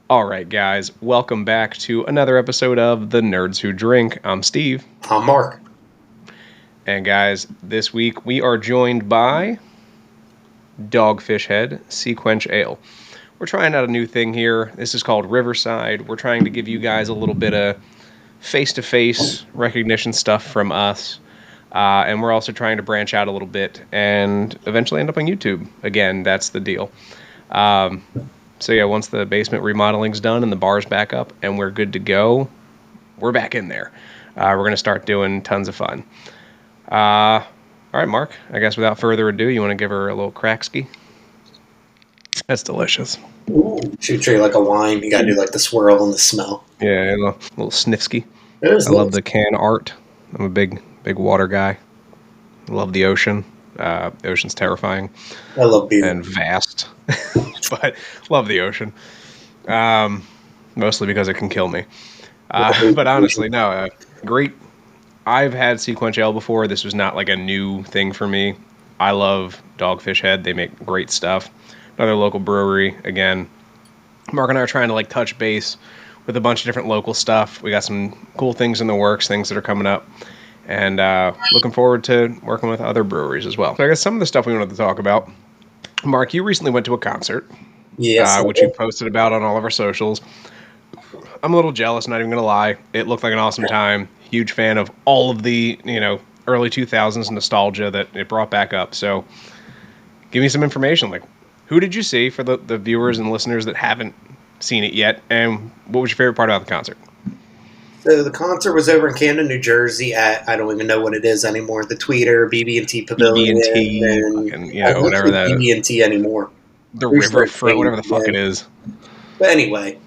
All right, guys, welcome back to another episode of The Nerds Who Drink. I'm Steve. I'm Mark. And guys, this week we are joined by Dogfish Head Sequench Ale. We're trying out a new thing here. This is called Riverside. We're trying to give you guys a little bit of face-to-face recognition stuff from us. And we're also trying to branch out a little bit and eventually end up on YouTube. Again, that's the deal. So yeah, once the basement remodeling's done and the bar's back up and we're good to go, we're back in there. We're going to start doing tons of fun. All right, Mark, I guess without further ado, you want to give her a little cracksky? That's delicious. Ooh, should treat like a wine. You got to do like the swirl and the smell. Yeah, a little sniffsky. It is I love the can art. I'm a big water guy. I love the ocean. The ocean's terrifying. I love beer. And vast. But love the ocean. Mostly because it can kill me. But honestly, no. Great. I've had Sequench Ale before. This was not like a new thing for me. I love Dogfish Head. They make great stuff. Another local brewery. Again, Mark and I are trying to like touch base with a bunch of different local stuff. We got some cool things in the works, things that are coming up. And looking forward to working with other breweries as well. So I guess some of the stuff we wanted to talk about. Mark, you recently went to a concert. Yes. Which you posted about on all of our socials. I'm a little jealous, not even going to lie. It looked like an awesome time. Huge fan of all of the, early 2000s nostalgia that it brought back up. So give me some information. Like, who did you see for the viewers and listeners that haven't seen it yet? And what was your favorite part about the concert? So the concert was over in Camden, New Jersey at, I don't even know what it is anymore, the Tweeter, BB&T Pavilion. BB&T, and, whatever that is. BB&T anymore. The riverfront, whatever the fuck it is. But anyway,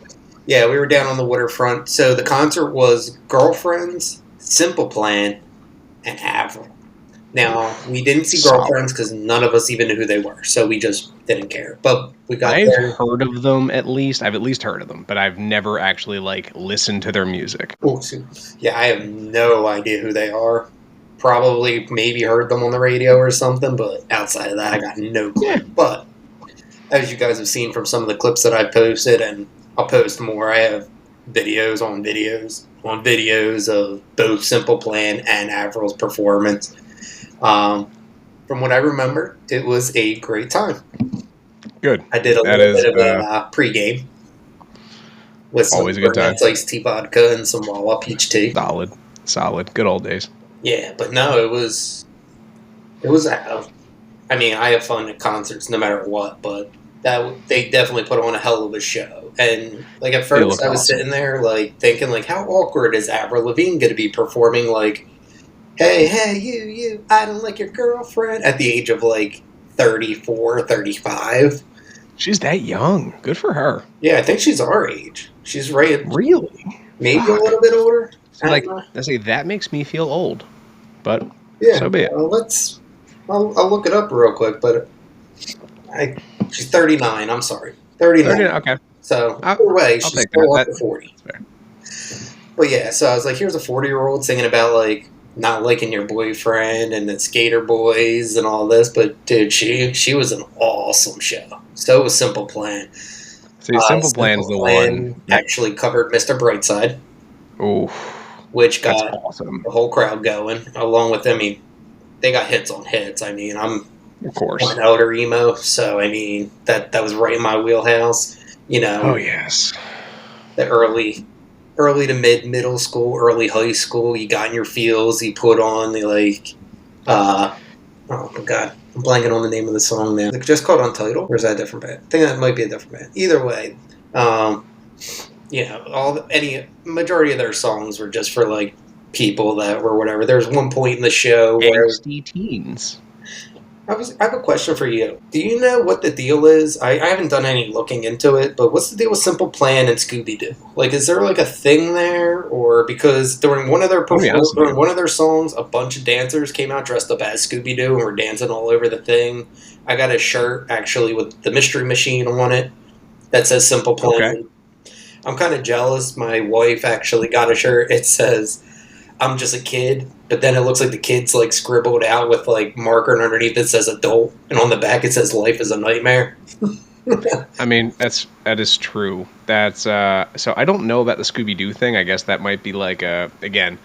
yeah, we were down on the waterfront. So the concert was Girlfriends, Simple Plan, and Avril. Now, we didn't see Girlfriends because none of us even knew who they were, so we just didn't care. But we got there. I've heard of them at least. I've at least heard of them, but I've never actually listened to their music. Oh, yeah, I have no idea who they are. Probably maybe heard them on the radio or something, but outside of that, I got no clue. Yeah. But as you guys have seen from some of the clips that I posted, and I'll post more, I have videos on videos of both Simple Plan and Avril's performance. From what I remember, it was a great time. Good. I did a little bit of a pregame with some always a good time. Iced tea vodka and some Wawa peach tea. Solid. Good old days. Yeah, but no, it was. I mean, I have fun at concerts no matter what, but they definitely put on a hell of a show. And like at first, I was sitting there like thinking like, how awkward is Avril Lavigne going to be performing like, hey, you, I don't like your girlfriend at the age of like 34, 35. She's that young. Good for her. Yeah, I think she's our age. She's right. Really? Maybe a little bit older. I say that makes me feel old, but yeah, so be it. I'll look it up real quick, but she's 39. I'm sorry, 39. Okay. So either way, she's still up to 40. Fair. But yeah, so I was like, here's a 40-year-old singing about like not liking your boyfriend and the skater boys and all this, but dude, she was an awesome show. So was Simple Plan. See, Simple Plan's the one actually covered Mr. Brightside. Oh, which got awesome. The whole crowd going. Along with, I mean, they got hits on hits. I mean, I'm of course an elder emo, so I mean that was right in my wheelhouse. Oh yes, the early to middle school, early high school. You got in your feels. You put on the oh my god, I'm blanking on the name of the song now. Is it just called Untitled, or is that a different band? I think that might be a different band. Either way, any majority of their songs were just for like people that were whatever. There's one point in the show where angsty teens. I have a question for you. Do you know what the deal is? I haven't done any looking into it, but what's the deal with Simple Plan and Scooby-Doo? Like, is there like a thing there, or because during one of their songs, a bunch of dancers came out dressed up as Scooby-Doo and were dancing all over the thing. I got a shirt actually with the Mystery Machine on it that says Simple Plan. Okay. I'm kind of jealous. My wife actually got a shirt. It says, "I'm just a kid," but then it looks like the kid's like scribbled out with like marker, and underneath it says adult, and on the back it says life is a nightmare. I mean, that is true. That's so I don't know about the Scooby Doo thing. I guess that might be like again,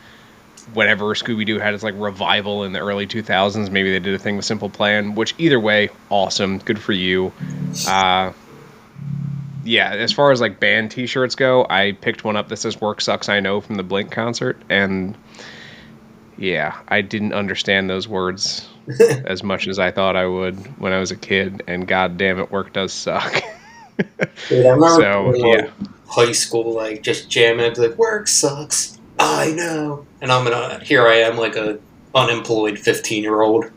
whenever Scooby Doo had its like revival in the early 2000s, maybe they did a thing with Simple Plan. Which either way, awesome, good for you. Uh, yeah, as far as like band T-shirts go, I picked one up that says "Work Sucks, I Know" from the Blink concert, and yeah, I didn't understand those words as much as I thought I would when I was a kid, and god damn it, work does suck. Dude, I remember So in yeah, like high school, like just jamming, I'd be like, "Work sucks, I know," and here I am like a unemployed 15-year-old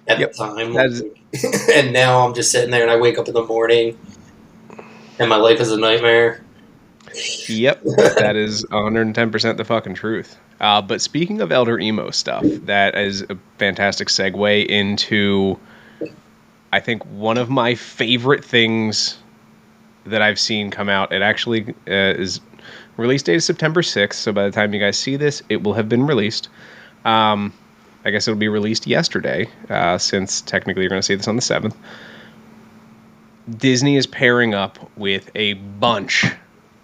at the yep, time, that's and now I'm just sitting there, and I wake up in the morning, and my life is a nightmare. yep, that is 110% the fucking truth. But speaking of elder emo stuff, that is a fantastic segue into I think one of my favorite things that I've seen come out. It actually is release date is September 6th, so by the time you guys see this, it will have been released. Um, I guess it'll be released yesterday, since technically you're going to see this on the 7th. Disney is pairing up with a bunch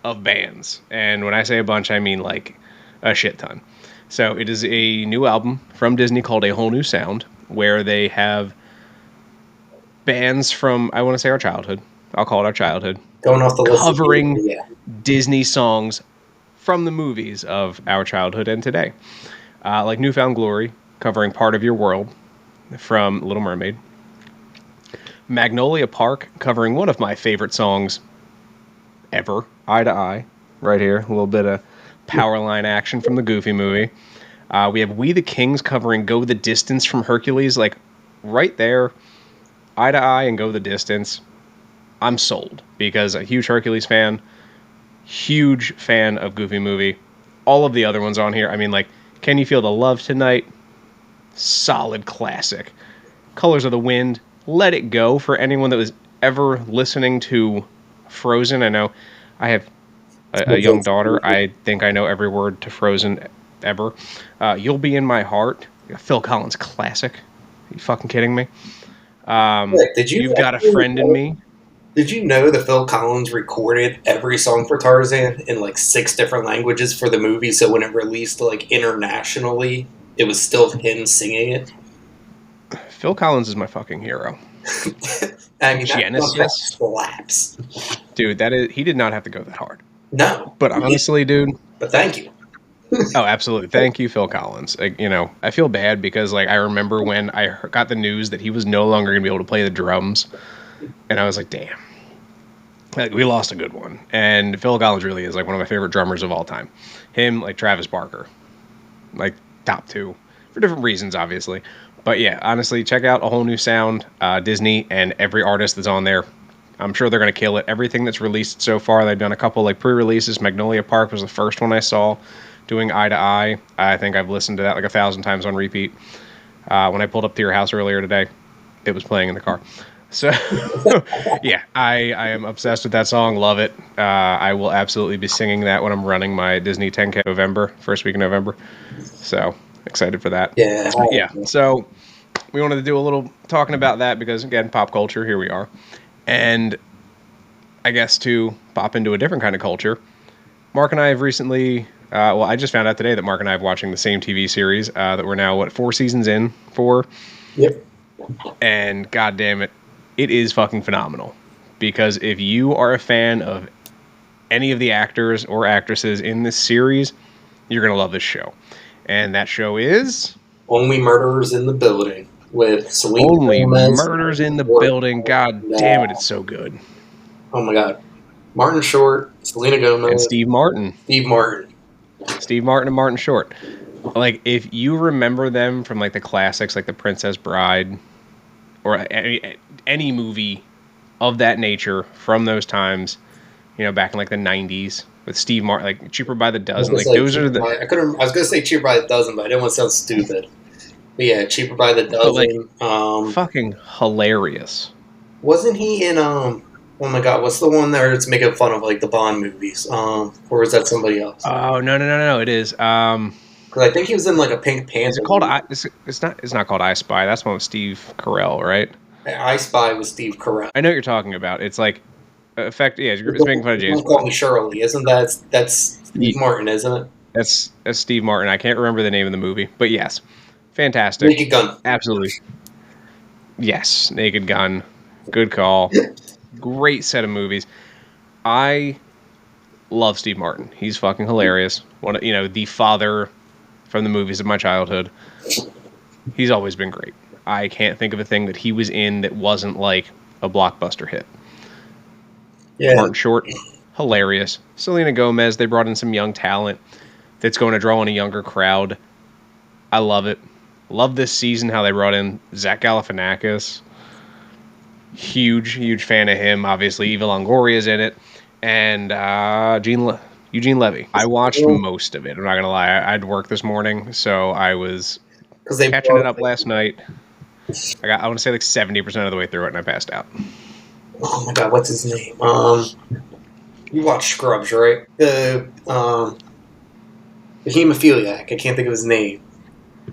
of bands. And when I say a bunch, I mean like a shit ton. So it is a new album from Disney called A Whole New Sound, where they have bands from, I want to say, our childhood. I'll call it our childhood, Going off the list of covering people, yeah. Disney songs from the movies of our childhood and today. Like New Found Glory, covering Part of Your World from Little Mermaid. Magnolia Park, covering one of my favorite songs ever, Eye to Eye, right here. A little bit of power line action from the Goofy movie. We have We the Kings covering Go the Distance from Hercules, like right there, Eye to Eye and Go the Distance. I'm sold because a huge Hercules fan, huge fan of Goofy movie. All of the other ones on here, I mean, like Can You Feel the Love Tonight? Solid classic. Colors of the Wind, Let It Go for anyone that was ever listening to Frozen. I know I have a young daughter. I think I know every word to Frozen ever. You'll Be in My Heart, Phil Collins classic. Are you fucking kidding me? Look, You've Got a Friend in Me. did you know that Phil Collins recorded every song for Tarzan in like 6 different languages for the movie? So when it released like internationally, it was still him singing it. Phil Collins is my fucking hero. I mean, that soundtrack Genesis, slaps. dude. That is, he did not have to go that hard. No, But honestly, dude, but thank you. oh, absolutely. Thank you, Phil Collins. Like, you know, I feel bad because, like, I remember when got the news that he was no longer going to be able to play the drums, and I was like, damn, like, we lost a good one. And Phil Collins really is like one of my favorite drummers of all time. Him, like Travis Barker, like top two for different reasons, obviously. But yeah, honestly, check out A Whole New Sound, Disney, and every artist that's on there. I'm sure they're going to kill it. Everything that's released so far, they've done a couple like pre-releases. Magnolia Park was the first one I saw doing Eye to Eye. I think I've listened to that like 1,000 times on repeat. When I pulled up to your house earlier today, it was playing in the car. So, yeah, I am obsessed with that song. Love it. I will absolutely be singing that when I'm running my Disney 10K November, first week of November. So, excited for that. Yeah, Yeah, so we wanted to do a little talking about that because, again, pop culture, here we are. And I guess to pop into a different kind of culture, Mark and I have recently, well, I just found out today that Mark and I are watching the same TV series that we're now, 4 seasons in for. yep. And god damn it, it is fucking phenomenal. Because if you are a fan of any of the actors or actresses in this series, you're going to love this show. And that show is Only Murderers in the Building with Selena Only Gomez. Murders in the Building. God damn it, it's so good. Oh my god. Martin Short, Selena Gomez, And Steve Martin. Steve Martin. Steve Martin and Martin Short. Like, if you remember them from, like, the classics, like The Princess Bride, or any movie of that nature from those times, you know, back in, like, the 90s, with Steve Martin, like, Cheaper by the Dozen, like, those are the... I was going to say Cheaper by the Dozen, but I didn't want to sound stupid. But yeah, Cheaper by the Dozen. Like, fucking hilarious. Wasn't he in, oh my god, what's the one there that's making fun of, like, the Bond movies? Or is that somebody else? Oh, no, it is. Because I think he was in like a Pink Panther. Is it called? It's not called I Spy. That's one with Steve Carell, right? I Spy with Steve Carell. I know what you're talking about. It's like yeah, it's making fun of James Don't Call Bond. Me Shirley, isn't that's Steve Martin, isn't it? That's Steve Martin. I can't remember the name of the movie, but yes, fantastic. Naked Gun. Absolutely. Yes, Naked Gun. Good call. Great set of movies. I love Steve Martin. He's fucking hilarious. The father from the movies of my childhood. He's always been great. I can't think of a thing that he was in that wasn't like a blockbuster hit. Yeah. Martin Short, hilarious. Selena Gomez, they brought in some young talent that's going to draw in a younger crowd. I love it. Love this season how they brought in Zach Galifianakis. Huge fan of him. Obviously, Eva Longoria's in it. And Eugene Levy. I watched most of it. I'm not going to lie. I had work this morning, so I was catching it up last night. I want to say like 70% of the way through it, and I passed out. Oh my god, what's his name? You watch Scrubs, right? The hemophiliac. I can't think of his name.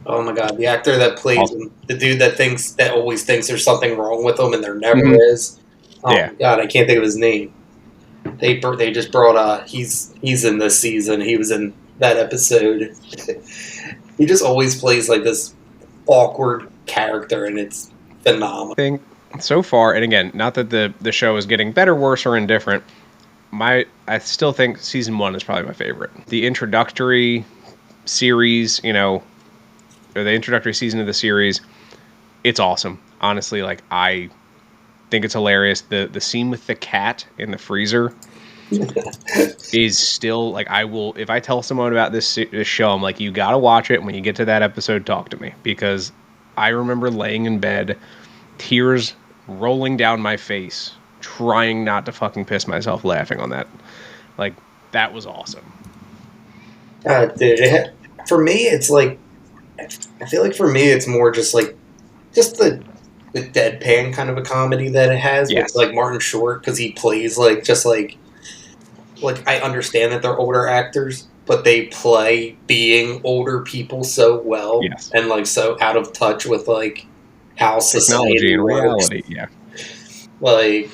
Oh my god, the actor that plays him, the dude that always thinks there's something wrong with him and there never is. Oh my god, I can't think of his name. They just brought he's in this season. He was in that episode. He just always plays like this awkward character, and it's phenomenal. I think so far, and again, not that the show is getting better, worse, or indifferent. I still think season 1 is probably my favorite. The introductory series, or the introductory season of the series, it's awesome. Honestly, like I think it's hilarious. The scene with the cat in the freezer is still like if I tell someone about this show, I'm like, you gotta watch it. When you get to that episode, talk to me, because I remember laying in bed, tears rolling down my face, trying not to fucking piss myself laughing on that. Like, that was awesome. Dude, for me, it's like, I feel like for me, it's more just the deadpan kind of a comedy that it has with like Martin Short, because he plays like I understand that they're older actors, but they play being older people so well, and like so out of touch with like how society and works. Reality, yeah. Like,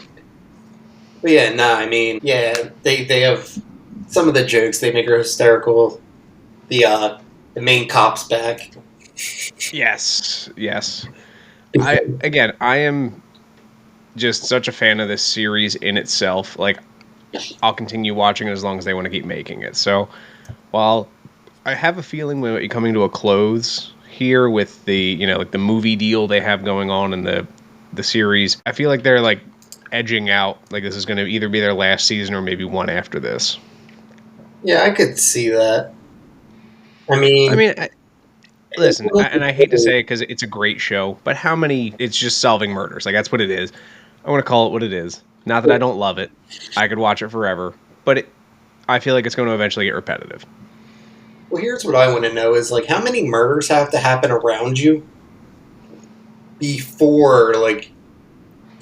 but yeah, I mean, yeah, they have some of the jokes they make are hysterical. The main cop's back. Yes. I am just such a fan of this series in itself. Like, I'll continue watching it as long as they want to keep making it. So, while I have a feeling we might be coming to a close here with the, like the movie deal they have going on in the series, I feel like they're like edging out. Like, this is going to either be their last season or maybe one after this. Yeah, I could see that. I mean, listen, and I hate to say it because it's a great show, but how many? It's just solving murders. Like, that's what it is. I want to call it what it is. Not that I don't love it. I could watch it forever, but I feel like it's going to eventually get repetitive. Well, here's what I want to know is, like, how many murders have to happen around you before, like,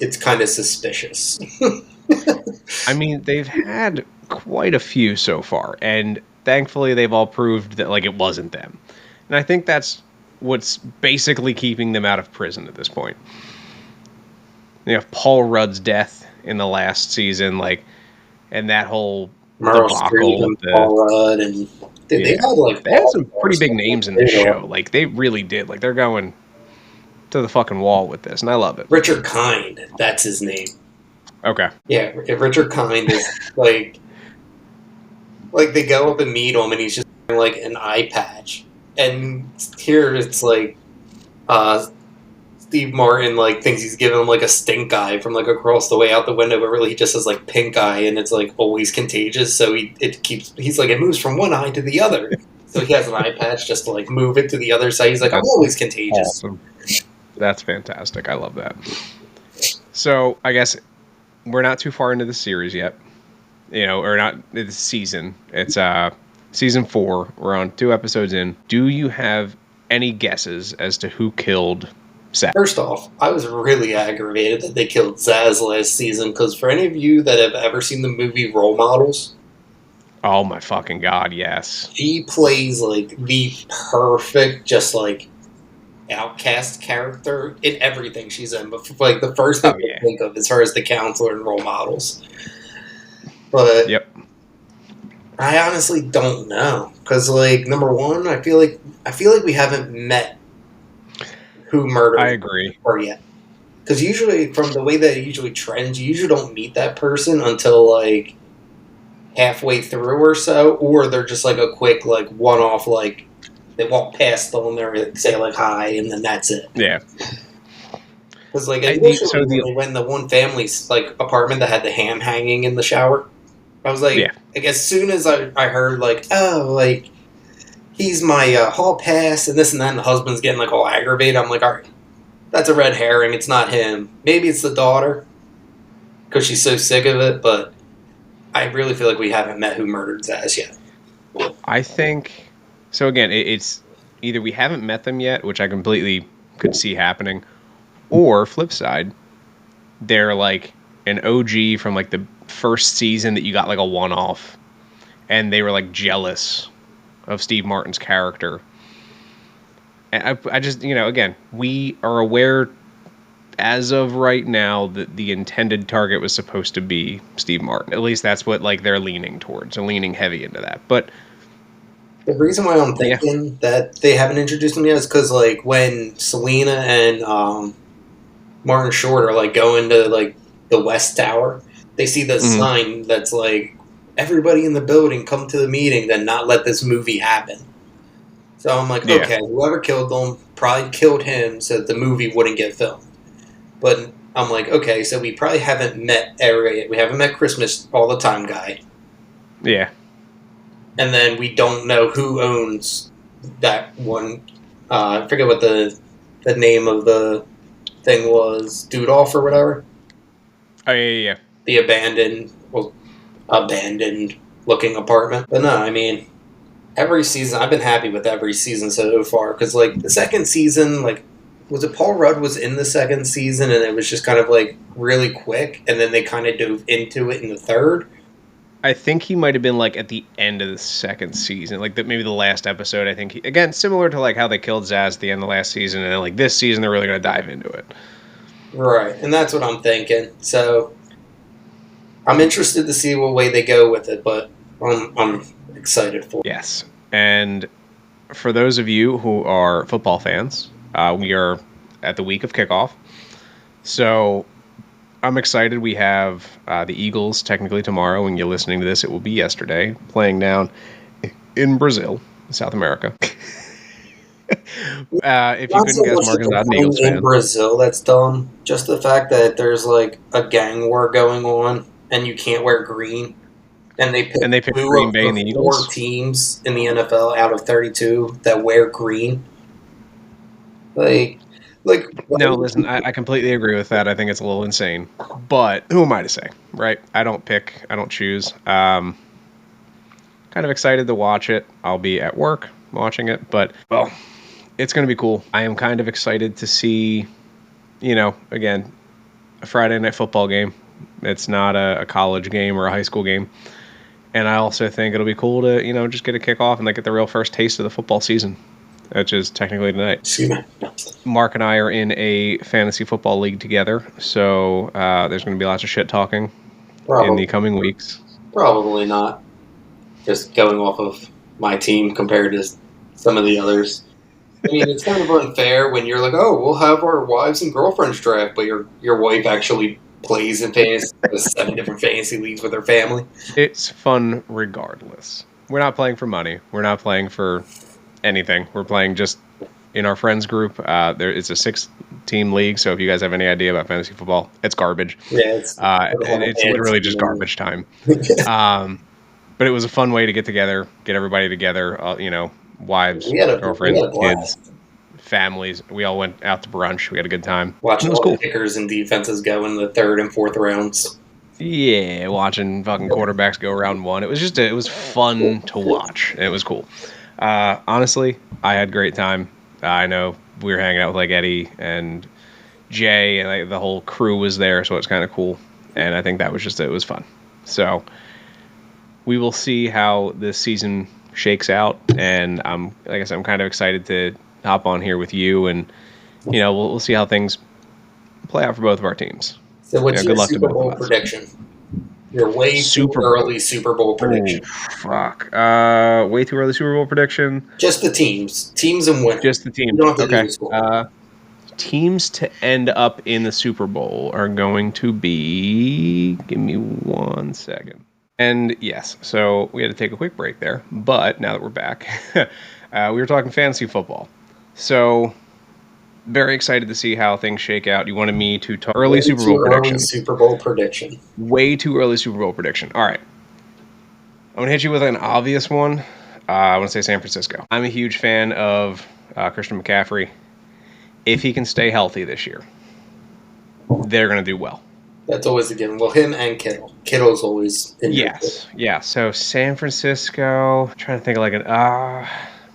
it's kind of suspicious? I mean, they've had quite a few so far, and thankfully they've all proved that, like, it wasn't them. And I think that's what's basically keeping them out of prison at this point. You have Paul Rudd's death in the last season, like, and that whole Meryl debacle Streep and Paul Rudd, and they had some pretty big names in this show. Like, they really did. Like, they're going to the fucking wall with this, and I love it. Richard Kind, that's his name. Okay. Yeah, Richard Kind is like they go up and meet him, and he's just wearing like an eye patch, and here it's like Steve Martin like thinks he's giving him like a stink eye from like across the way out the window, but really he just has like pink eye, and it's like always contagious. So he's like, it moves from one eye to the other. So he has an eye patch just to like move it to the other side. He's like, I'm always contagious. Awesome. That's fantastic. I love that. So I guess we're not too far into the series yet, or not the season. It's season 4. We're on 2 episodes in. Do you have any guesses as to who killed Zaz? First off, I was really aggravated that they killed Zaz last season, because for any of you that have ever seen the movie Role Models, oh my fucking god, yes. She plays like the perfect, just like outcast character in everything she's in. But like the first thing Oh, I yeah. think of is her as the counselor and role models. But Yep. I honestly don't know because, like, number one, I feel like we haven't met who I murdered agree. her yet. Because usually, from the way that it usually trends, you usually don't meet that person until like halfway through or so, or they're just like a quick like one-off, like they walk past them, they say like hi, and then that's it. Yeah. Because like So initially when the they went in the one family's like apartment that had the ham hanging in the shower, I was yeah. like as soon as I heard like, oh, like he's my hall pass and this and that, and the husband's getting like all aggravated, I'm like, all right, that's a red herring. It's not him. Maybe it's the daughter because she's so sick of it, but I really feel like we haven't met who murdered Zaz yet. I think so. Again, it's either we haven't met them yet, which I completely could see happening, or flip side, they're like an OG from like the first season that you got like a one-off, and they were like jealous of Steve Martin's character. And I just, again, we are aware as of right now that the intended target was supposed to be Steve Martin. At least that's what like they're leaning towards and leaning heavy into that. But The reason why I'm yeah, thinking that they haven't introduced him yet is because like when Selena and Martin Short are like going to like the West Tower, they see the mhm, sign that's like everybody in the building come to the meeting, then not let this movie happen. So I'm like, yeah, okay, whoever killed them probably killed him so that the movie wouldn't get filmed. But I'm like, okay, so we probably haven't met Eric. We haven't met Christmas all the time guy, yeah. and then we don't know who owns that one. I forget what the name of the thing was, Dudolph or whatever. Oh yeah. The abandoned looking apartment. But no, I mean, every season I've been happy with every season so far because like the second season, like was it Paul Rudd was in the second season and it was just kind of like really quick, and then they kind of dove into it in the third. I think he might have been like at the end of the second season, like maybe the last episode. I think again similar to like how they killed Zaz at the end of the last season, and then like this season they're really going to dive into it. Right, and that's what I'm thinking. So I'm interested to see what way they go with it, but I'm excited for it. Yes, and for those of you who are football fans, we are at the week of kickoff, so I'm excited. We have the Eagles technically tomorrow. When you're listening to this, it will be yesterday, playing down in Brazil, South America. If you Not couldn't so guess, much Mark that is they're not an playing Eagles in fan. Brazil that's dumb. Just the fact that there's like a gang war going on and you can't wear green. And they And picked they picked two Green of Bay and the the four Eagles. teams in the NFL out of 32 that wear green. Like, why No, would listen, I completely agree with that. I think it's a little insane. But who am I to say, right? I don't pick, I don't choose. Kind of excited to watch it. I'll be at work watching it, but, well, it's going to be cool. I am kind of excited to see, again, a Friday night football game. It's not a college game or a high school game. And I also think it'll be cool to, just get a kickoff and like get the real first taste of the football season, which is technically tonight. excuse me. Mark and I are in a fantasy football league together, so there's going to be lots of shit talking in the coming weeks. Probably not. Just going off of my team compared to some of the others. I mean, it's kind of unfair when you're like, oh, we'll have our wives and girlfriends draft, but your wife actually plays in fantasy, 7 different fantasy leagues with her family. It's fun regardless. We're not playing for money. We're not playing for anything. We're playing just in our friends group. It's a 6-team league, so if you guys have any idea about fantasy football, it's garbage. Yeah, It's literally just garbage time. But it was a fun way to get together, get everybody together, wives, we had a girlfriends, blast. kids, families. We all went out to brunch. We had a good time. Watching It was all cool. the kickers and defenses go in the 3rd and 4th rounds. Yeah, watching fucking quarterbacks go round one. It was fun to watch, and it was cool. Honestly, I had a great time. I know we were hanging out with like Eddie and Jay, and like, the whole crew was there, so it's kind of cool. And I think that was it was fun. So we will see how this season shakes out, and like I said, I'm kind of excited to hop on here with you, and we'll see how things play out for both of our teams. So what's your Good luck to Super both Bowl of us. prediction? Your way too Super Bowl. early Super Bowl prediction. Oh, fuck. Way too early Super Bowl prediction. Just the teams and winning. Just the team. You don't have to do Okay. the score. Teams to end up in the Super Bowl are going to be. Give me 1 second. And yes, so we had to take a quick break there. But now that we're back, we were talking fantasy football. So very excited to see how things shake out. You wanted me to talk early Super Bowl prediction. Super Bowl prediction. Way too early Super Bowl prediction. All right. I'm going to hit you with an obvious one. I want to say San Francisco. I'm a huge fan of Christian McCaffrey. If he can stay healthy this year, they're going to do well. That's always a given. Well, him and Kittle. Kittle's always in. Yes. Yeah. So San Francisco, I'm trying to think of like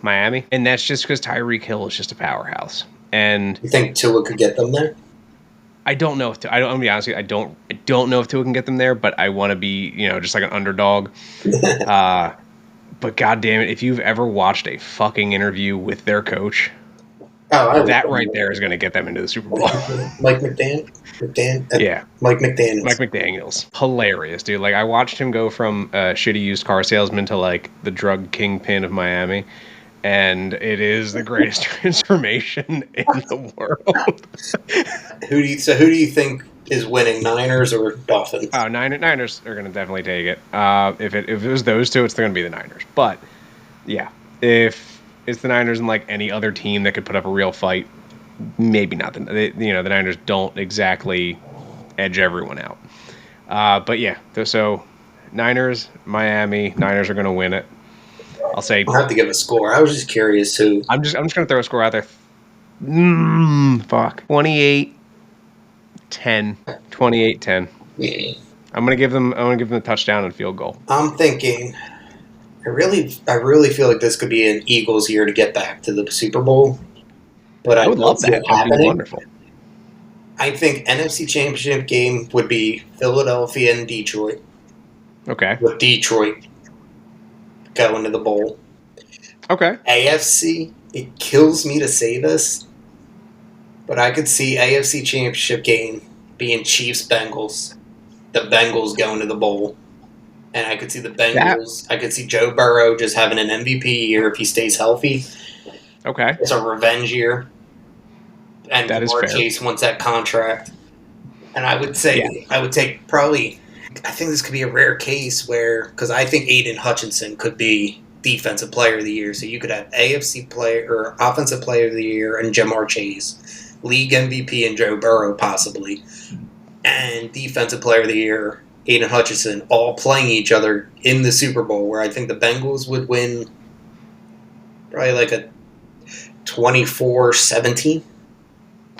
Miami. And that's just because Tyreek Hill is just a powerhouse. And you think Tua could get them there? I don't know if I'm gonna be honest with you, I don't know if Tua can get them there, but I want to be, just like an underdog. But God damn it, if you've ever watched a fucking interview with their coach, that right there is going to get them into the Super Bowl. Mike McDaniel? Yeah. Mike McDaniels. Mike McDaniels. Hilarious, dude. Like, I watched him go from a shitty used car salesman to, like, the drug kingpin of Miami. And it is the greatest transformation in the world. Who do you think is winning, Niners or Dolphins? Oh, Niners are going to definitely take it. If it was those two, it's going to be the Niners. But, yeah, if it's the Niners and like any other team that could put up a real fight, maybe not. The Niners don't exactly edge everyone out. But yeah, so Niners, Miami, Niners are going to win it. I'll say. I'll have to give a score. I was just curious who. I'm just going to throw a score out there. Fuck. 28-10. 28-10. Yeah. I'm going to give them a touchdown and field goal. I'm thinking. I really feel like this could be an Eagles year to get back to the Super Bowl. But I would love that. That would be wonderful. I think NFC Championship game would be Philadelphia and Detroit. Okay. With Detroit going to the bowl. Okay. AFC, it kills me to say this, but I could see AFC Championship game being Chiefs-Bengals. The Bengals going to the bowl. And I could see the Bengals. I could see Joe Burrow just having an MVP year if he stays healthy. Okay. It's a revenge year. And that is fair. Chase wants that contract. And I would say, I would take probably, I think this could be a rare case where, because I think Aiden Hutchinson could be Defensive Player of the Year. So you could have AFC Player or Offensive Player of the Year and Jamar Chase, League MVP and Joe Burrow possibly, and Defensive Player of the Year Aiden Hutchinson all playing each other in the Super Bowl, where I think the Bengals would win probably like a 24-17.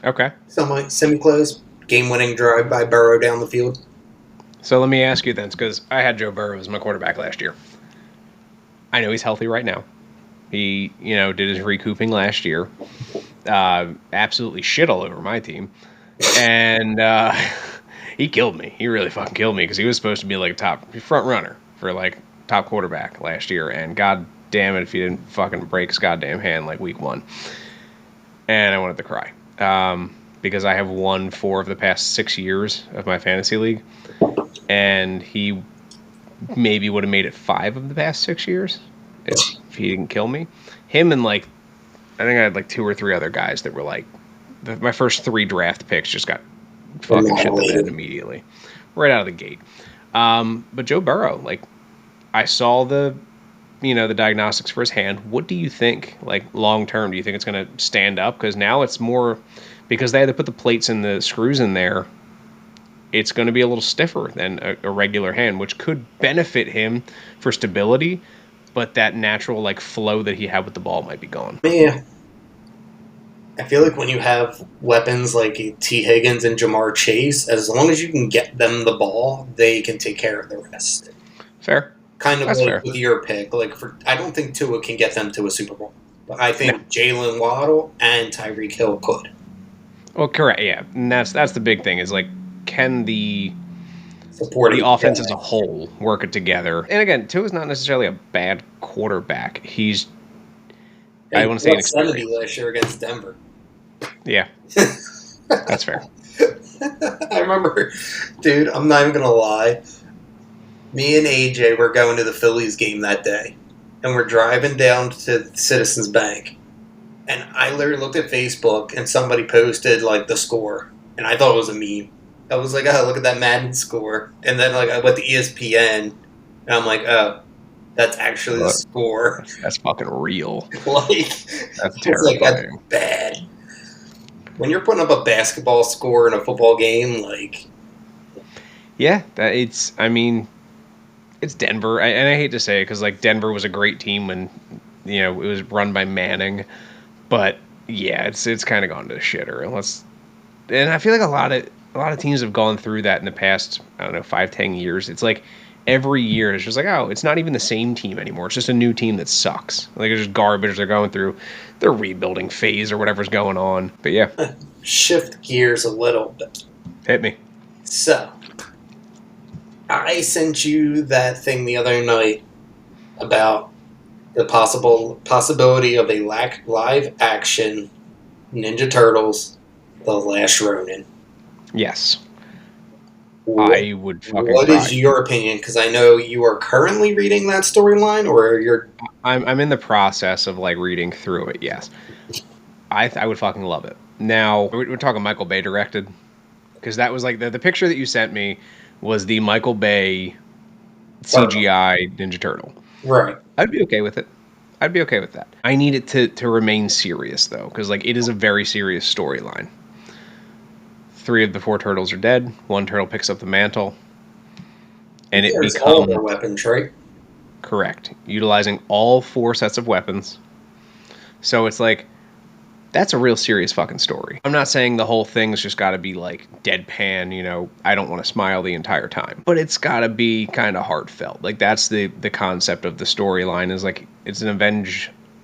Okay. Somewhat semi-close. Game-winning drive by Burrow down the field. So let me ask you then, because I had Joe Burrow as my quarterback last year. I know he's healthy right now. He, did his recouping last year. Absolutely shit all over my team. And he killed me. He really fucking killed me because he was supposed to be like a top front runner for like top quarterback last year. And god damn it if he didn't fucking break his goddamn hand like week 1. And I wanted to cry. Because I have won 4 of the past 6 years of my fantasy league. And he maybe would have made it 5 of the past 6 years if he didn't kill me. Him and I think I had like 2 or 3 other guys that were like, my first 3 draft picks just got fucking shit to bed immediately. Right out of the gate. But Joe Burrow, I saw the diagnostics for his hand. What do you think, long term? Do you think it's going to stand up? Because now it's more, because they had to put the plates and the screws in there, it's going to be a little stiffer than a regular hand, which could benefit him for stability, but that natural flow that he had with the ball might be gone. Yeah. I feel like when you have weapons like T. Higgins and Jamar Chase, as long as you can get them the ball, they can take care of the rest. Fair. Kind of That's fair. With your pick. I don't think Tua can get them to a Super Bowl, but I think Jalen Waddle and Tyreek Hill could. Well, correct, yeah. And that's the big thing is, can the offense as a whole work it together? And again, Tua's not necessarily a bad quarterback. He's I Hey, want to we say an got 70 experience. last year against Denver. Yeah, that's fair. I remember, dude, I'm not even going to lie. Me and AJ were going to the Phillies game that day, and we're driving down to Citizens Bank. And I literally looked at Facebook, and somebody posted, like, the score. And I thought it was a meme. I was like, oh, look at that Madden score. And then, like, I went to ESPN, and I'm like, oh, that's actually the Look, score. that's fucking real. Like, That's it's like, that's terrifying. bad. When you're putting up a basketball score in a football game, like, Yeah, I mean, it's Denver. And I hate to say it because, like, Denver was a great team when, it was run by Manning. But, yeah, it's kind of gone to the shitter. And I feel like a lot of teams have gone through that in the past, I don't know, 5-10 years. It's like every year it's just like, oh, it's not even the same team anymore. It's just a new team that sucks. Like, it's just garbage they're going through their rebuilding phase or whatever's going on. But yeah, shift gears a little bit. hit me. So, I sent you that thing the other night about the possibility of a live action Ninja Turtles: The Last Ronin. Yes, What, I would fucking what cry. is your opinion? Because I know you are currently reading that storyline, or you're I'm in the process of like reading through it. Yes, I would fucking love it. Now we're talking Michael Bay directed because that was like the picture that you sent me was the Michael Bay CGI Ninja Turtle. right. I'd be okay with it. I'd be okay with that. I need it to remain serious though, because like it is a very serious storyline. 3 of the 4 turtles are dead. 1 turtle picks up the mantle, and it There's all becomes their weapons, right? correct, utilizing all 4 sets of weapons. So it's like that's a real serious fucking story. I'm not saying the whole thing's just got to be like deadpan, I don't want to smile the entire time. But it's got to be kind of heartfelt. Like that's the concept of the storyline is like it's an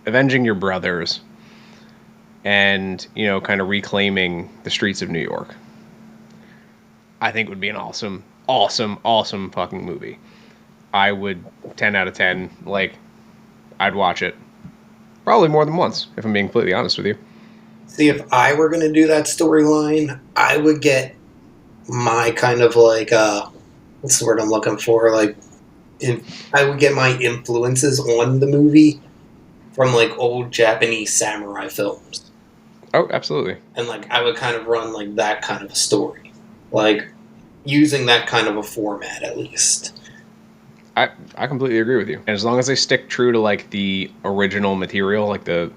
avenging your brothers and, kind of reclaiming the streets of New York. I think would be an awesome, awesome, awesome fucking movie. I would 10 out of 10, like I'd watch it probably more than once if I'm being completely honest with you. See, if I were going to do that storyline, I would get my kind of like, what's the word I'm looking for? Like, I would get my influences on the movie from like old Japanese samurai films. Oh, absolutely. And like, I would kind of run like that kind of a story. Like, using that kind of a format at least. I completely agree with you. And as long as they stick true to like the original material, like the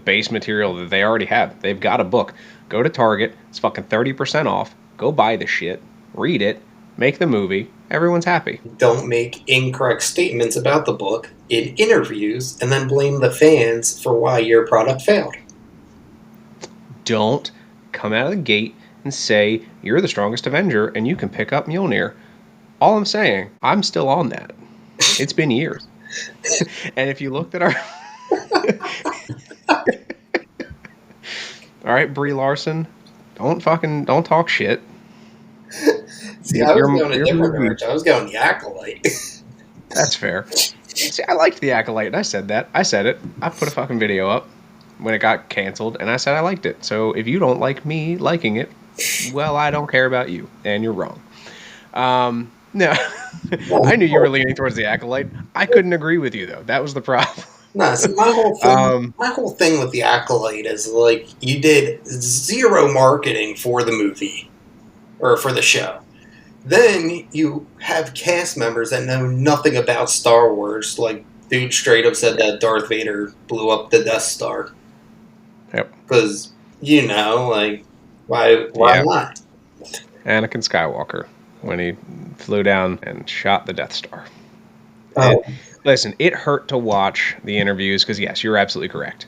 base material that they already have, they've got a book. Go to Target, it's fucking 30% off. Go buy the shit, read it, make the movie. Everyone's happy. Don't make incorrect statements about the book in interviews and then blame the fans for why your product failed. Don't come out of the gate and say you're the strongest Avenger and you can pick up Mjolnir. All I'm saying, I'm still on that. It's been years. And if you looked at our all right, Brie Larson, don't talk shit. See, I was going a different direction. I was going the Acolyte. That's fair. See, I liked the Acolyte, and I said that. I said it. I put a fucking video up when it got canceled, and I said I liked it. So if you don't like me liking it, well, I don't care about you, and you're wrong. No, I knew you were leaning towards the Acolyte. I couldn't agree with you though. That was the problem. No, see, my whole thing with the Acolyte is like you did zero marketing for the movie or for the show. Then you have cast members that know nothing about Star Wars. Like, dude straight up said that Darth Vader blew up the Death Star. Yep. Because, like, why not? Anakin Skywalker, when he flew down and shot the Death Star. Oh. Listen, it hurt to watch the interviews because, yes, you're absolutely correct.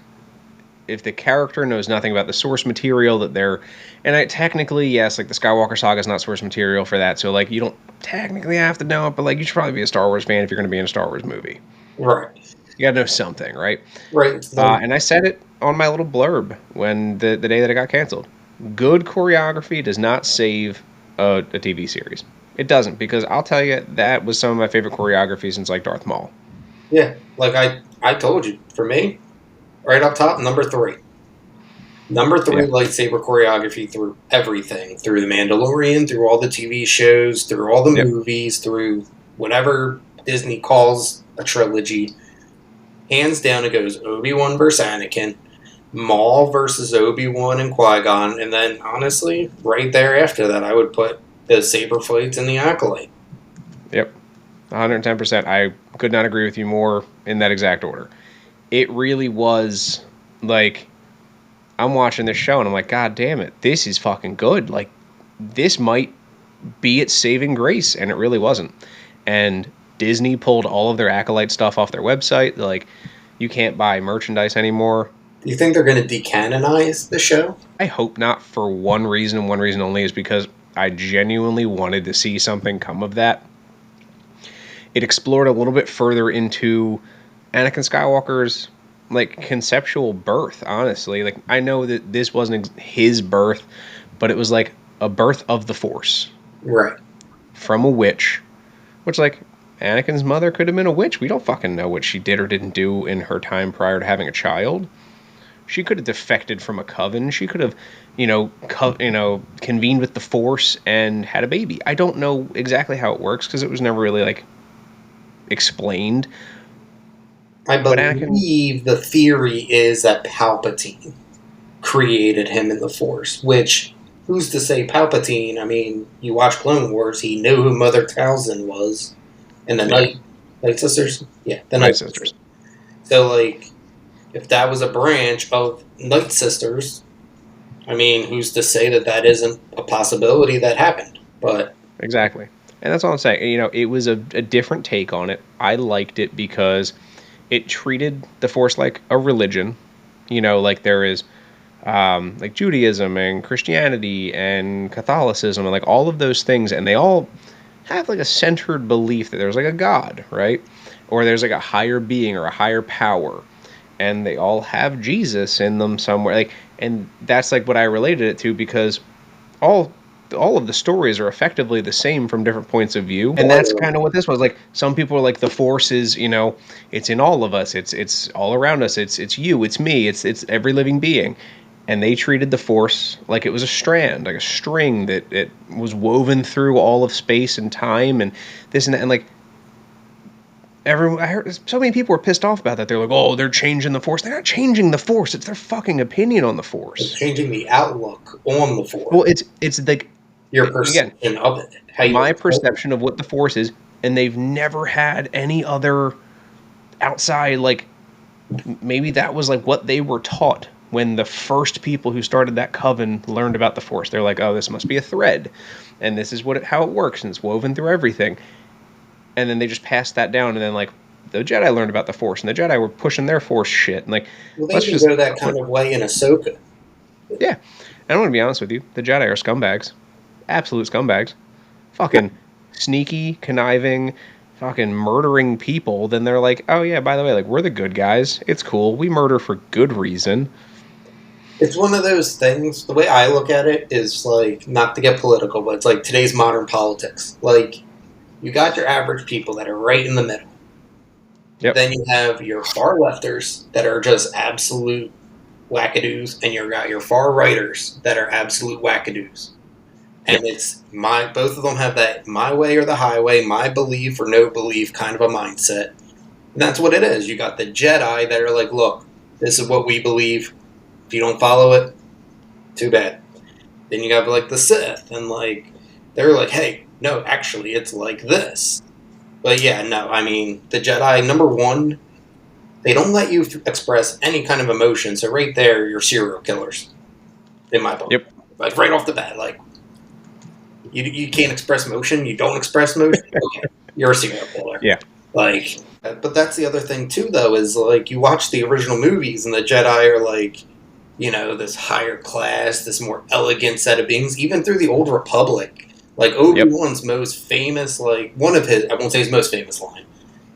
If the character knows nothing about the source material that they're... And technically, yes, like the Skywalker saga is not source material for that, so like you don't technically have to know it, but like you should probably be a Star Wars fan if you're going to be in a Star Wars movie. Right. You got to know something, right? Right. And I said it on my little blurb when the day that it got canceled. Good choreography does not save a TV series. It doesn't, because I'll tell you, that was some of my favorite choreography since like Darth Maul. Yeah, like I told you, for me, right up top, number 3. Number 3 Yeah. lightsaber choreography through everything. Through The Mandalorian, through all the TV shows, through all the Yep. movies, through whatever Disney calls a trilogy. Hands down, it goes Obi-Wan versus Anakin, Maul versus Obi-Wan and Qui-Gon, and then, honestly, right there after that, I would put the saber fights and the Acolyte. Yep. 110%. I could not agree with you more in that exact order. It really was like, I'm watching this show and I'm like, God damn it, this is fucking good. Like, this might be its saving grace, and it really wasn't. And Disney pulled all of their Acolyte stuff off their website. Like, you can't buy merchandise anymore. Do you think they're going to decanonize the show? I hope not, for one reason and one reason only, is because I genuinely wanted to see something come of that. It explored a little bit further into Anakin Skywalker's like conceptual birth, honestly. Like, I know that this wasn't his birth, but it was like a birth of the Force. Right. From a witch, which, like, Anakin's mother could have been a witch. We don't fucking know what she did or didn't do in her time prior to having a child. She could have defected from a coven. She could have, convened with the Force and had a baby. I don't know exactly how it works because it was never really, like, explained. I believe the theory is that Palpatine created him in the Force, which, who's to say Palpatine? I mean, you watch Clone Wars, he knew who Mother Talzin was. And the Night Sisters? Yeah, the Night Sisters. So, like, if that was a branch of Night Sisters, I mean, who's to say that that isn't a possibility that happened? But exactly. And that's all I'm saying. You know, it was a different take on it. I liked it because it treated the Force like a religion. You know, like there is like Judaism and Christianity and Catholicism and like all of those things, and they all have like a centered belief that there's like a God, right? Or there's like a higher being or a higher power, and they all have Jesus in them somewhere. Like, and that's like what I related it to, because all of the stories are effectively the same from different points of view. And that's kind of what this was. Like, some people are like, the Force is, it's in all of us. It's all around us. It's you, it's me, it's every living being. And they treated the Force like it was a strand, like a string that it was woven through all of space and time and this and that. And like, I heard so many people were pissed off about that. They're like, oh, they're changing the Force. They're not changing the Force. It's their fucking opinion on the Force. It's changing the outlook on the Force. Well, it's like, your perception of it. My perception of what the Force is, and they've never had any other outside, like, maybe that was like what they were taught when the first people who started that coven learned about the Force. They're like, oh, this must be a thread, and this is how it works, and it's woven through everything. And then they just passed that down, and then, like, the Jedi learned about the Force, and the Jedi were pushing their Force shit. And, like, well, they can go that kind of way in Ahsoka. Yeah. I don't want to be honest with you. The Jedi are scumbags. Absolute scumbags. Fucking sneaky, conniving, fucking murdering people. Then they're like, oh, yeah, by the way, like, we're the good guys. It's cool. We murder for good reason. It's one of those things, the way I look at it is, like, not to get political, but it's like today's modern politics. Like, you got your average people that are right in the middle. Yep. Then you have your far lefters that are just absolute wackadoos, and you got your far righters that are absolute wackadoos. And it's both of them have that my way or the highway, my belief or no belief kind of a mindset. And that's what it is. You got the Jedi that are like, look, this is what we believe. If you don't follow it, too bad. Then you got like the Sith, and like they're like, hey, no, actually it's like this. But yeah, no, I mean, the Jedi, number one, they don't let you express any kind of emotion. So right there, you're serial killers, in my book. Yep. Like right off the bat, like you can't express emotion. You don't express emotion. Okay, you're a serial killer. Yeah. Like, but that's the other thing too, though, is like you watch the original movies and the Jedi are like, this higher class, this more elegant set of beings. Even through the Old Republic, like Obi-Wan's most famous, like one of his, I won't say his most famous line,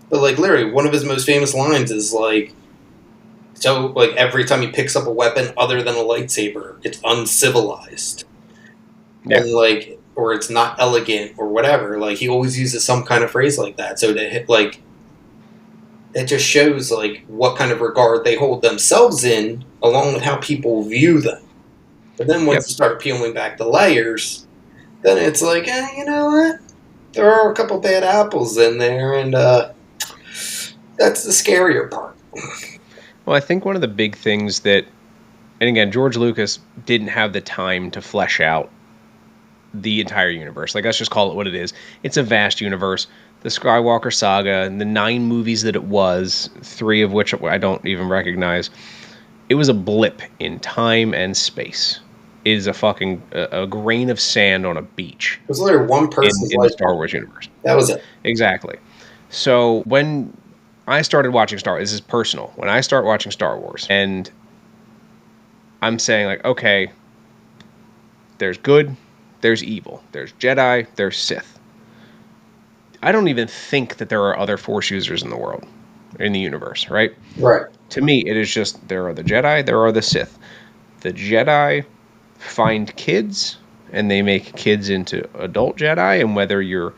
but like literally one of his most famous lines is like, so like every time he picks up a weapon other than a lightsaber, it's uncivilized. Yeah. And like, or it's not elegant or whatever. Like he always uses some kind of phrase like that. So to hit, like, it just shows like what kind of regard they hold themselves in, along with how people view them. But then once Yep. you start peeling back the layers, then it's like, you know what? There are a couple bad apples in there, and that's the scarier part. Well, I think one of the big things that, and again, George Lucas didn't have the time to flesh out the entire universe. Like, let's just call it what it is. It's a vast universe. The Skywalker saga, and the 9 movies that it was, 3 of which I don't even recognize, it was a blip in time and space. It is a fucking a grain of sand on a beach It was literally one person's in the life. Star Wars universe. That was it. Exactly. So when I started watching Star Wars, this is personal. When I start watching Star Wars, and I'm saying like, okay, there's good, there's evil, there's Jedi, there's Sith. I don't even think that there are other Force users in the world, in the universe, right? Right. To me, it is just there are the Jedi, there are the Sith. The Jedi find kids, and they make kids into adult Jedi, and whether you're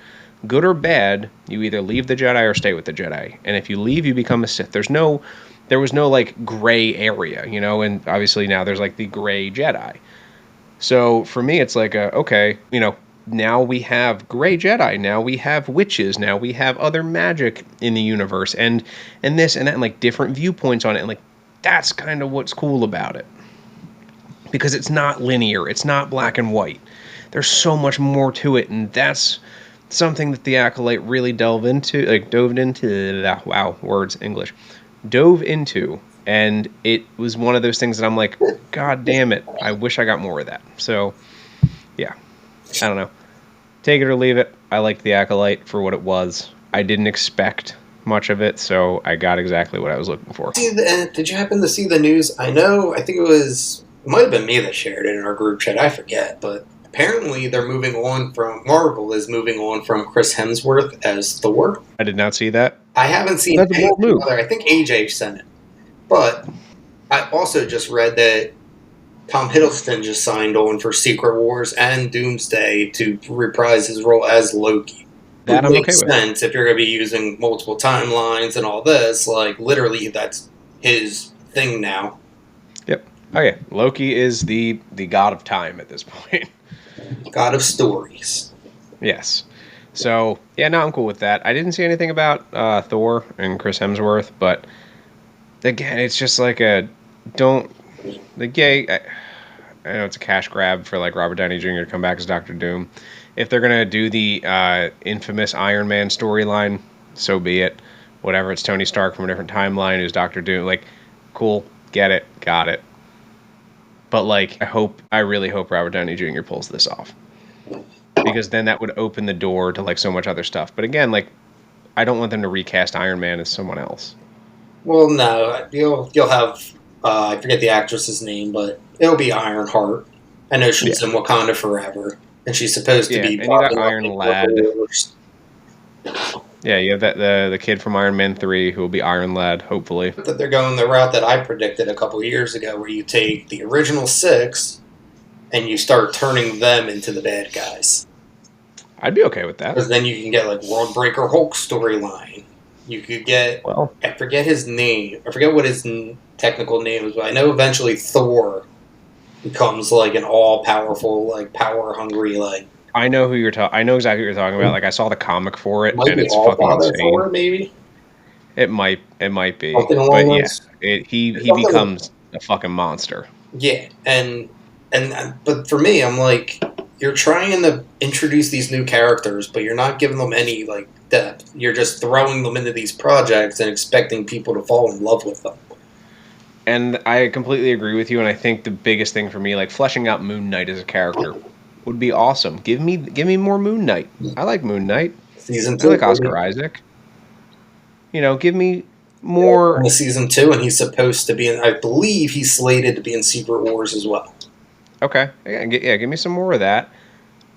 good or bad, you either leave the Jedi or stay with the Jedi. And if you leave, you become a Sith. There was no like gray area, you know, and obviously now there's like the gray Jedi. So for me, it's like, okay, you know, now we have gray Jedi, now we have witches, now we have other magic in the universe, and this and that, and like different viewpoints on it, and like that's kind of what's cool about it, because it's not linear, it's not black and white. There's so much more to it, and that's something that the Acolyte really dove into, wow, words, English, dove into, and it was one of those things that I'm like, God damn it, I wish I got more of that. So, yeah, I don't know. Take it or leave it. I liked the Acolyte for what it was. I didn't expect much of it, so I got exactly what I was looking for. Did you happen to see the news? I think it might have been me that shared it in our group chat, I forget, but apparently they're Marvel is moving on from Chris Hemsworth as Thor. I did not see that. I haven't seen That's a bold move. I think AJ sent it. But I also just read that Tom Hiddleston just signed on for Secret Wars and Doomsday to reprise his role as Loki. That I'm okay with. Sense if you're going to be using multiple timelines and all this. Like, literally, that's his thing now. Yep. Okay. Loki is the god of time at this point. God of stories. Yes. So, yeah, no, I'm cool with that. I didn't see anything about Thor and Chris Hemsworth, but again, it's just like I know it's a cash grab for like Robert Downey Jr. to come back as Doctor Doom. If they're going to do the infamous Iron Man storyline, so be it. Whatever, it's Tony Stark from a different timeline who's Doctor Doom. Like, cool, get it, got it. But like, I really hope Robert Downey Jr. pulls this off, because then that would open the door to like so much other stuff. But again, like, I don't want them to recast Iron Man as someone else. Well, no, you'll have I forget the actress's name, but it'll be Ironheart. I know she's in Wakanda forever, and she's supposed to be. And you got Iron Lad. Yeah, you have the kid from Iron Man 3 who will be Iron Lad, hopefully. That they're going the route that I predicted a couple years ago, where you take the original 6 and you start turning them into the bad guys. I'd be okay with that. Because then you can get like Worldbreaker Hulk storyline. You could get, I forget his name. I forget what his technical name is, but I know eventually Thor becomes like an all-powerful, like power-hungry, like. I know who you're talking. I know exactly what you're talking about. Like, I saw the comic for it, and it's fucking insane. Thor, maybe. It might be, but yeah, he becomes a fucking monster. Yeah, but for me, I'm like, you're trying to introduce these new characters, but you're not giving them any like depth. You're just throwing them into these projects and expecting people to fall in love with them. And I completely agree with you. And I think the biggest thing for me, like fleshing out Moon Knight as a character, would be awesome. Give me more Moon Knight. I like Moon Knight. Season 2. I like Oscar Isaac. You know, give me more. In season 2, and he's supposed to be in. I believe he's slated to be in Secret Wars as well. Okay, yeah, give me some more of that.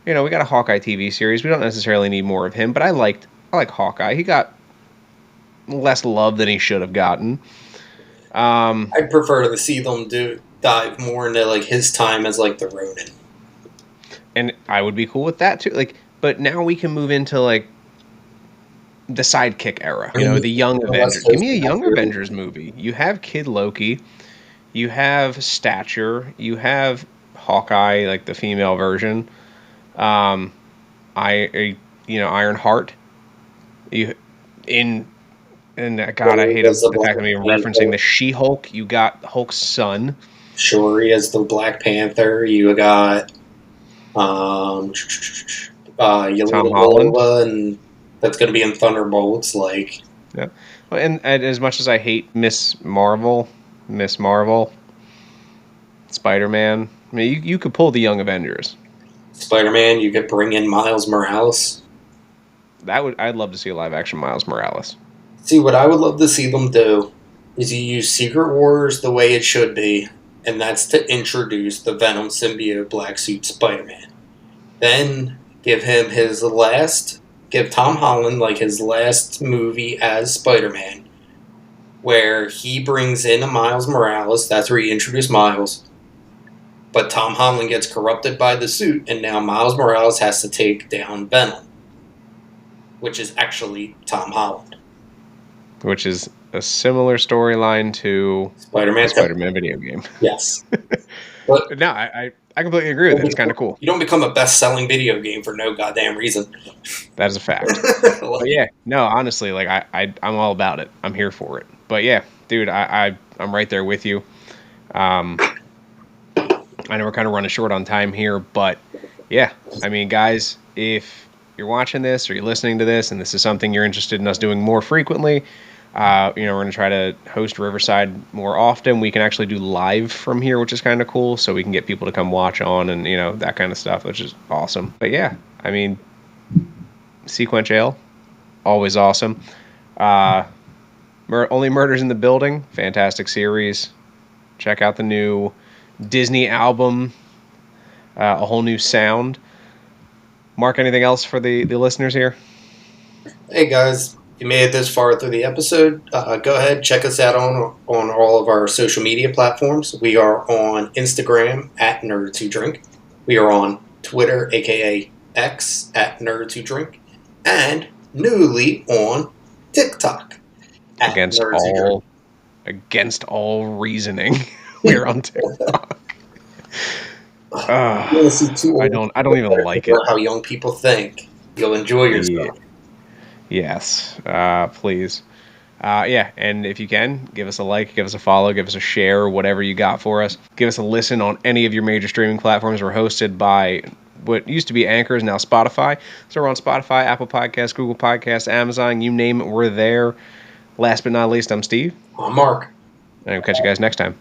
You know, we got a Hawkeye TV series. We don't necessarily need more of him, but I like Hawkeye. He got less love than he should have gotten. I'd prefer to see them dive more into like his time as like the Ronin. And I would be cool with that too. Like, but now we can move into like the sidekick era. You know, the Young Avengers. Give me a Young Avengers movie. You have Kid Loki. You have Stature. You have Hawkeye, like the female version. Ironheart. You in and God, I hate the fact that I'm referencing the She-Hulk. You got Hulk's son. Shuri as the Black Panther. You got Tom Yelena Holland, Belova, and that's going to be in Thunderbolts. Like, yeah. And as much as I hate Miss Marvel, Spider-Man. I mean, you could pull the Young Avengers. Spider-Man, you could bring in Miles Morales. I'd love to see a live-action Miles Morales. See, what I would love to see them do is you use Secret Wars the way it should be, and that's to introduce the Venom symbiote black suit Spider-Man. Then give Tom Holland like his last movie as Spider-Man, where he brings in a Miles Morales. That's where he introduced Miles. But Tom Holland gets corrupted by the suit, and now Miles Morales has to take down Venom, which is actually Tom Holland. Which is a similar storyline to Spider-Man the Spider-Man video game. Yes. But no, I completely agree with it. It's kind of cool. You don't become a best-selling video game for no goddamn reason. That is a fact. But yeah, no, honestly, like I'm all about it. I'm here for it. But yeah, dude, I'm right there with you. I know we're kind of running short on time here, but yeah, I mean, guys, if you're watching this or you're listening to this and this is something you're interested in us doing more frequently, we're going to try to host Riverside more often. We can actually do live from here, which is kind of cool, so we can get people to come watch on and, that kind of stuff, which is awesome. But yeah, I mean, Sequence Ale, always awesome. Only Murders in the Building, fantastic series. Check out the new Disney album, A Whole New Sound. Mark, anything else for the listeners here? Hey guys, if you made it this far through the episode, go ahead, check us out on all of our social media platforms. We are on Instagram at Nerds2Drink. We are on Twitter, aka X, at Nerds2Drink, and newly on TikTok at Against all reasoning. We're on TikTok. I don't even like it. How young people think. You'll enjoy yourself. Yes, please. Yeah, and if you can, give us a like, give us a follow, give us a share, whatever you got for us. Give us a listen on any of your major streaming platforms. We're hosted by what used to be Anchor, is now Spotify. So we're on Spotify, Apple Podcasts, Google Podcasts, Amazon, you name it, we're there. Last but not least, I'm Steve. I'm Mark. And I'll catch you guys next time.